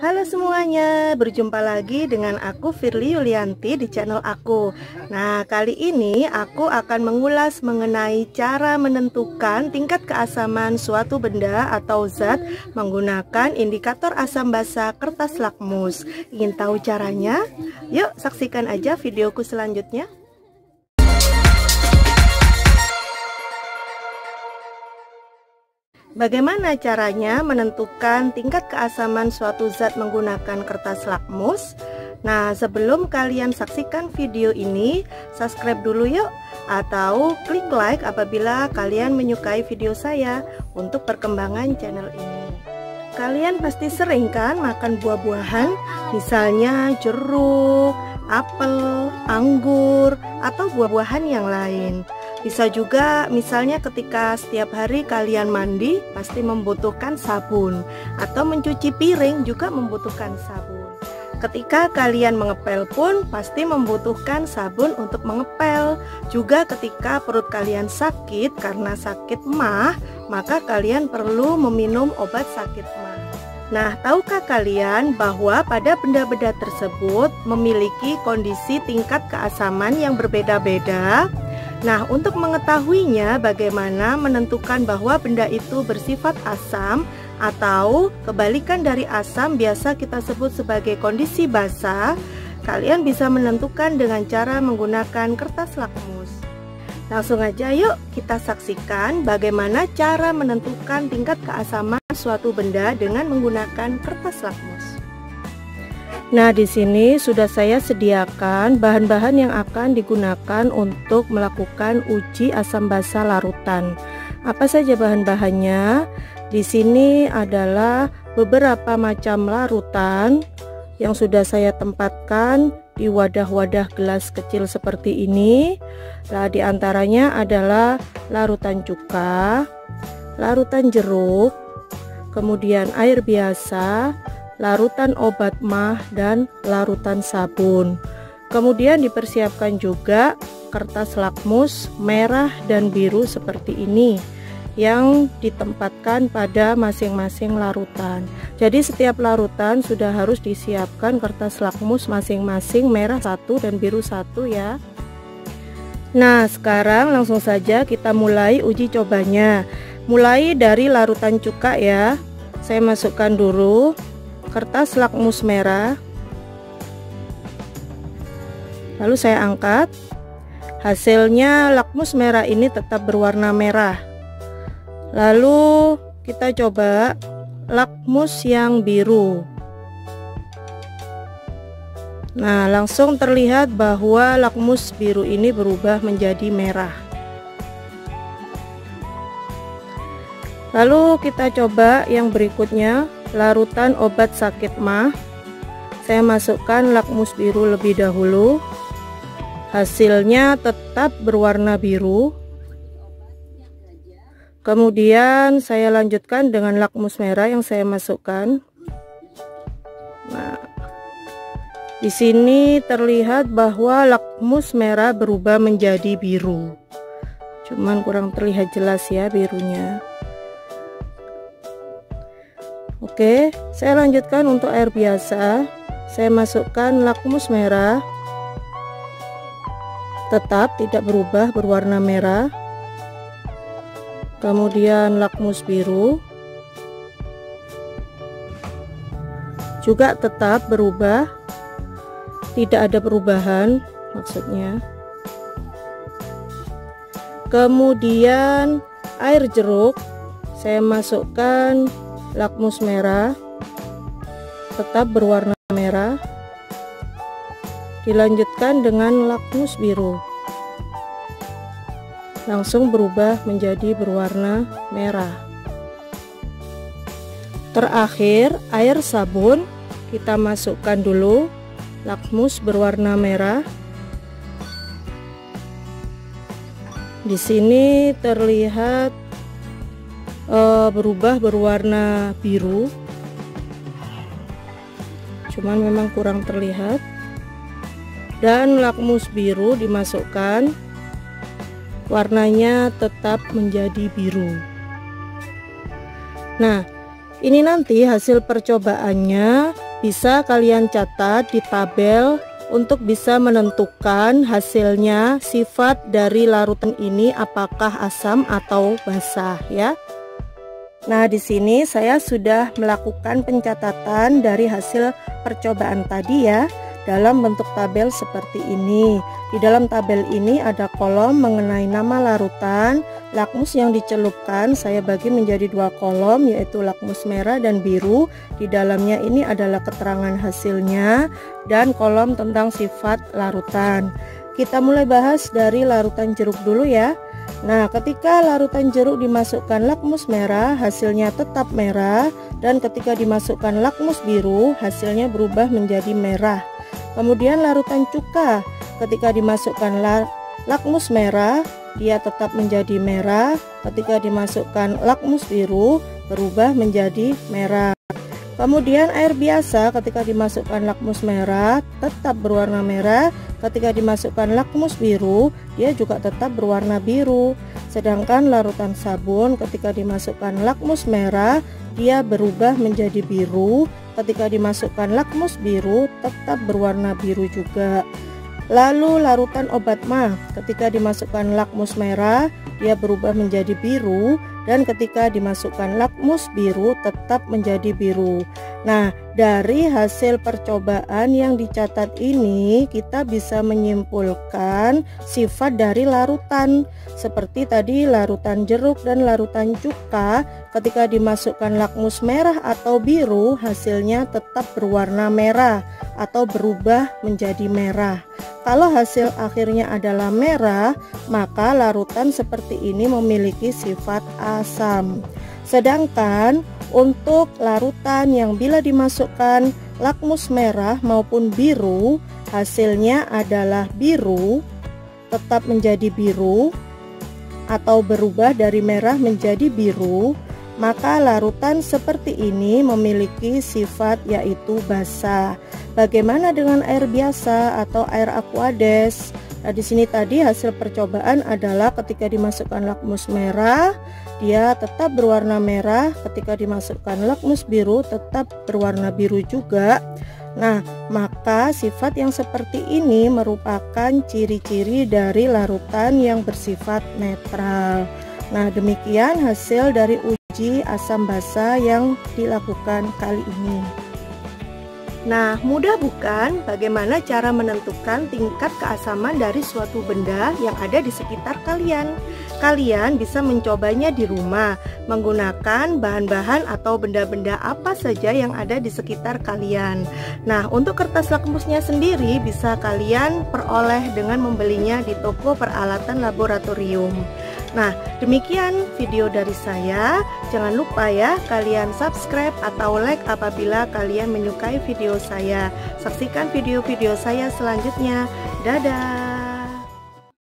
Halo semuanya, berjumpa lagi dengan aku Firly Yulianti di channel aku. Nah, kali ini aku akan mengulas mengenai cara menentukan tingkat keasaman suatu benda atau zat menggunakan indikator asam basa kertas lakmus. Ingin tahu caranya? Yuk saksikan aja videoku selanjutnya. Bagaimana caranya menentukan tingkat keasaman suatu zat menggunakan kertas lakmus? Nah, sebelum kalian saksikan video ini, subscribe dulu yuk, atau klik like apabila kalian menyukai video saya untuk perkembangan channel ini. Kalian pasti sering kan makan buah-buahan, misalnya jeruk, apel, anggur, atau buah-buahan yang lain. Bisa juga misalnya ketika setiap hari kalian mandi pasti membutuhkan sabun, atau mencuci piring juga membutuhkan sabun. Ketika kalian mengepel pun pasti membutuhkan sabun untuk mengepel. Juga ketika perut kalian sakit karena sakit emah, maka kalian perlu meminum obat sakit emah. Nah, tahukah kalian bahwa pada benda-benda tersebut memiliki kondisi tingkat keasaman yang berbeda-beda? Nah, untuk mengetahuinya bagaimana menentukan bahwa benda itu bersifat asam atau kebalikan dari asam biasa kita sebut sebagai kondisi basa, kalian bisa menentukan dengan cara menggunakan kertas lakmus. Langsung aja yuk kita saksikan bagaimana cara menentukan tingkat keasaman suatu benda dengan menggunakan kertas lakmus. Nah, di sini sudah saya sediakan bahan-bahan yang akan digunakan untuk melakukan uji asam basa larutan. Apa saja bahan-bahannya? Di sini adalah beberapa macam larutan yang sudah saya tempatkan di wadah-wadah gelas kecil seperti ini. Nah, di antaranya adalah larutan cuka, larutan jeruk, kemudian air biasa, larutan obat mah, dan larutan sabun. Kemudian dipersiapkan juga kertas lakmus merah dan biru seperti ini yang ditempatkan pada masing-masing larutan. Jadi setiap larutan sudah harus disiapkan kertas lakmus masing-masing, merah satu dan biru satu ya. Nah, sekarang langsung saja kita mulai uji cobanya. Mulai dari larutan cuka ya. Saya masukkan dulu kertas lakmus merah, lalu saya angkat. Hasilnya lakmus merah ini tetap berwarna merah. Lalu kita coba lakmus yang biru. Nah, langsung terlihat bahwa lakmus biru ini berubah menjadi merah. Lalu kita coba yang berikutnya, larutan obat sakit mah. Saya masukkan lakmus biru lebih dahulu. Hasilnya tetap berwarna biru. Kemudian saya lanjutkan dengan lakmus merah yang saya masukkan. Nah, di sini terlihat bahwa lakmus merah berubah menjadi biru. Cuman kurang terlihat jelas ya birunya. Oke, saya lanjutkan untuk air biasa. Saya masukkan lakmus merah, tetap tidak berubah berwarna merah. Kemudian lakmus biru juga tetap berubah, tidak ada perubahan maksudnya. Kemudian air jeruk, saya masukkan lakmus merah, tetap berwarna merah. Dilanjutkan dengan lakmus biru, langsung berubah menjadi berwarna merah. Terakhir air sabun, kita masukkan dulu lakmus berwarna merah. Di sini terlihat berubah berwarna biru, cuman memang kurang terlihat. Dan lakmus biru dimasukkan, warnanya tetap menjadi biru. Nah, ini nanti hasil percobaannya bisa kalian catat di tabel untuk bisa menentukan hasilnya sifat dari larutan ini apakah asam atau basah ya. Nah, di sini saya sudah melakukan pencatatan dari hasil percobaan tadi ya, dalam bentuk tabel seperti ini. Di dalam tabel ini ada kolom mengenai nama larutan, lakmus yang dicelupkan saya bagi menjadi 2 kolom, yaitu lakmus merah dan biru. Di dalamnya ini adalah keterangan hasilnya dan kolom tentang sifat larutan. Kita mulai bahas dari larutan jeruk dulu ya. Nah, ketika larutan jeruk dimasukkan lakmus merah, hasilnya tetap merah, dan ketika dimasukkan lakmus biru, hasilnya berubah menjadi merah. Kemudian larutan cuka, ketika dimasukkan lakmus merah, dia tetap menjadi merah. Ketika dimasukkan lakmus biru, berubah menjadi merah. Kemudian air biasa, ketika dimasukkan lakmus merah, tetap berwarna merah. Ketika dimasukkan lakmus biru, dia juga tetap berwarna biru. Sedangkan larutan sabun, ketika dimasukkan lakmus merah, dia berubah menjadi biru. Ketika dimasukkan lakmus biru, tetap berwarna biru juga. Lalu larutan obat mah, ketika dimasukkan lakmus merah, dia berubah menjadi biru, dan ketika dimasukkan lakmus biru tetap menjadi biru. Nah, dari hasil percobaan yang dicatat ini, kita bisa menyimpulkan sifat dari larutan. Seperti tadi larutan jeruk dan larutan cuka, ketika dimasukkan lakmus merah atau biru, hasilnya tetap berwarna merah atau berubah menjadi merah. Kalau hasil akhirnya adalah merah, maka larutan seperti ini memiliki sifat asam. Sedangkan untuk larutan yang bila dimasukkan lakmus merah maupun biru, hasilnya adalah biru, tetap menjadi biru, atau berubah dari merah menjadi biru, maka larutan seperti ini memiliki sifat yaitu basah. Bagaimana dengan air biasa atau air aquades? Nah, di sini tadi hasil percobaan adalah ketika dimasukkan lakmus merah, dia tetap berwarna merah. Ketika dimasukkan lakmus biru, tetap berwarna biru juga. Nah, maka sifat yang seperti ini merupakan ciri-ciri dari larutan yang bersifat netral. Nah, demikian hasil dari uji asam basa yang dilakukan kali ini. Nah, mudah bukan bagaimana cara menentukan tingkat keasaman dari suatu benda yang ada di sekitar kalian? Kalian bisa mencobanya di rumah menggunakan bahan-bahan atau benda-benda apa saja yang ada di sekitar kalian. Nah, untuk kertas lakmusnya sendiri bisa kalian peroleh dengan membelinya di toko peralatan laboratorium. Nah, demikian video dari saya. Jangan lupa ya, kalian subscribe atau like apabila kalian menyukai video saya. Saksikan video-video saya selanjutnya. Dadah!